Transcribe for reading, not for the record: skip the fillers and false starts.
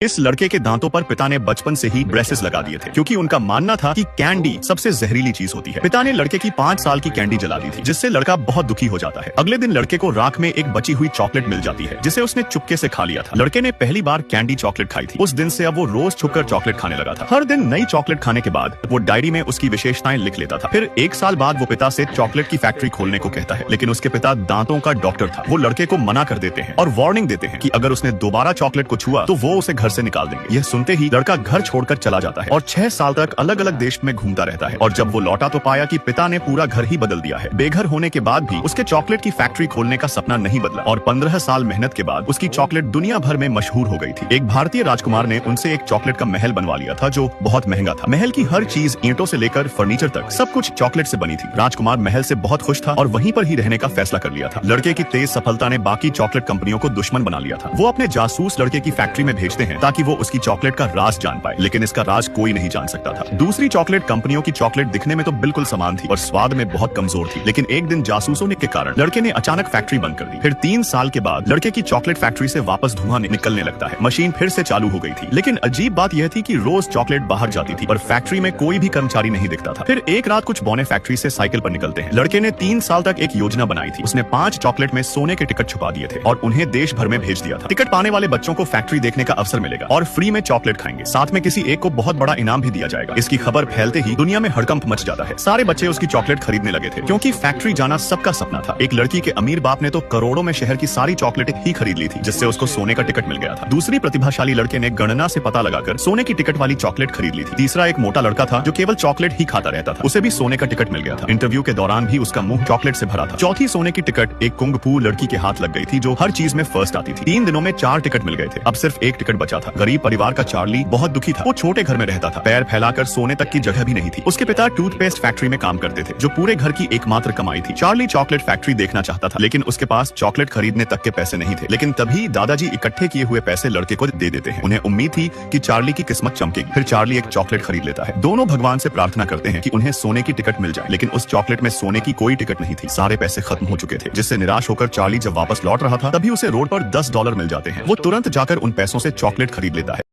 इस लड़के के दांतों पर पिता ने बचपन से ही ब्रेसेस लगा दिए थे क्योंकि उनका मानना था कि कैंडी सबसे जहरीली चीज होती है। पिता ने लड़के की 5 साल की कैंडी जला दी थी जिससे लड़का बहुत दुखी हो जाता है। अगले दिन लड़के को राख में एक बची हुई चॉकलेट मिल जाती है जिसे उसने चुपके से खा लिया था। लड़के ने पहली बार कैंडी चॉकलेट खाई थी। उस दिन से अब वो रोज छुपकर चॉकलेट खाने लगा था। हर दिन नई चॉकलेट खाने के बाद वो डायरी में उसकी विशेषताएं लिख लेता था। फिर 1 साल बाद वो पिता से चॉकलेट की फैक्ट्री खोलने को कहता है, लेकिन उसके पिता दांतों का डॉक्टर था। वो लड़के को मना कर देते हैं और वार्निंग देते हैं कि अगर उसने दोबारा चॉकलेट को छुआ तो वो उसे घर से निकाल देंगे। सुनते ही लड़का घर छोड़कर चला जाता है और 6 साल तक अलग अलग देश में घूमता रहता है। और जब वो लौटा तो पाया कि पिता ने पूरा घर ही बदल दिया है। बेघर होने के बाद भी उसके चॉकलेट की फैक्ट्री खोलने का सपना नहीं बदला और 15 साल मेहनत के बाद उसकी चॉकलेट दुनिया भर में मशहूर हो गई थी। एक भारतीय राजकुमार ने उनसे एक चॉकलेट का महल बनवा लिया था जो बहुत महंगा था। महल की हर चीज ईंटों से लेकर फर्नीचर तक सब कुछ चॉकलेट से बनी थी। राजकुमार महल से बहुत खुश था और वहीं पर ही रहने का फैसला कर लिया था। लड़के की तेज सफलता ने बाकी चॉकलेट कंपनियों को दुश्मन बना लिया था। वो अपने जासूस लड़के की फैक्ट्री में भेजते हैं ताकि वो उसकी चॉकलेट का राज जान पाए, लेकिन इसका राज कोई नहीं जान सकता था। दूसरी चॉकलेट कंपनियों की चॉकलेट दिखने में तो बिल्कुल समान थी और स्वाद में बहुत कमजोर थी, लेकिन एक दिन जासूसों के कारण लड़के ने अचानक फैक्ट्री बंद कर दी। फिर 3 साल के बाद लड़के की चॉकलेट फैक्ट्री से वापस धुआं निकलने लगता है। मशीन फिर से चालू हो गई थी, लेकिन अजीब बात यह थी कि रोज चॉकलेट बाहर जाती थी और फैक्ट्री में कोई भी कर्मचारी नहीं दिखता था। फिर एक रात कुछ बौने फैक्ट्री से साइकिल पर निकलते हैं। लड़के ने 3 साल तक एक योजना बनाई थी। उसने 5 चॉकलेट में सोने के टिकट छुपा दिए थे और उन्हें देश भर में भेज दिया था। टिकट पाने वाले बच्चों को फैक्ट्री देखने का अवसर मिलेगा और फ्री में चॉकलेट खाएंगे। साथ में किसी एक को बहुत बड़ा इनाम भी दिया जाएगा। इसकी खबर फैलते ही दुनिया में हड़कंप मच जाता है। सारे बच्चे उसकी चॉकलेट खरीदने लगे थे क्योंकि फैक्ट्री जाना सबका सपना था। एक लड़की के अमीर बाप ने तो करोड़ों में शहर की सारी चॉकलेट ही खरीद ली थी जिससे उसको सोने का टिकट मिल गया था। दूसरी प्रतिभाशाली लड़के ने गणना से पता लगाकर सोने की टिकट वाली चॉकलेट खरीद ली थी। तीसरा एक मोटा लड़का था जो केवल चॉकलेट ही खाता रहता था। उसे भी सोने का टिकट मिल गया था। इंटरव्यू के दौरान भी उसका मुंह चॉकलेट से भरा था। चौथी सोने की टिकट एक कुंग फू लड़की के हाथ लग गई थी जो हर चीज में फर्स्ट आती थी। 3 दिनों में 4 टिकट मिल गए थे। अब सिर्फ एक टिकट बचा था। गरीब परिवार का चार्ली बहुत दुखी था। वो छोटे घर में रहता था। पैर फैलाकर सोने तक की जगह भी नहीं थी। उसके पिता टूथपेस्ट फैक्ट्री में काम करते थे जो पूरे घर की एकमात्र कमाई थी। चार्ली चॉकलेट फैक्ट्री देखना चाहता था, लेकिन उसके पास चॉकलेट खरीदने तक के पैसे नहीं थे। लेकिन तभी दादाजी इकट्ठे किए हुए पैसे लड़के को दे देते हैं। उन्हें उम्मीद थी कि चार्ली की किस्मत चमकेगी। फिर चार्ली एक चॉकलेट खरीद लेता है। दोनों भगवान से प्रार्थना करते हैं कि उन्हें सोने की टिकट मिल जाए, लेकिन उस चॉकलेट में सोने की कोई टिकट नहीं थी। सारे पैसे खत्म हो चुके थे, जिससे निराश होकर चार्ली जब वापस लौट रहा था तभी उसे रोड पर $10 मिल जाते हैं। वो तुरंत जाकर उन पैसों से चॉकलेट खरीद लेता है।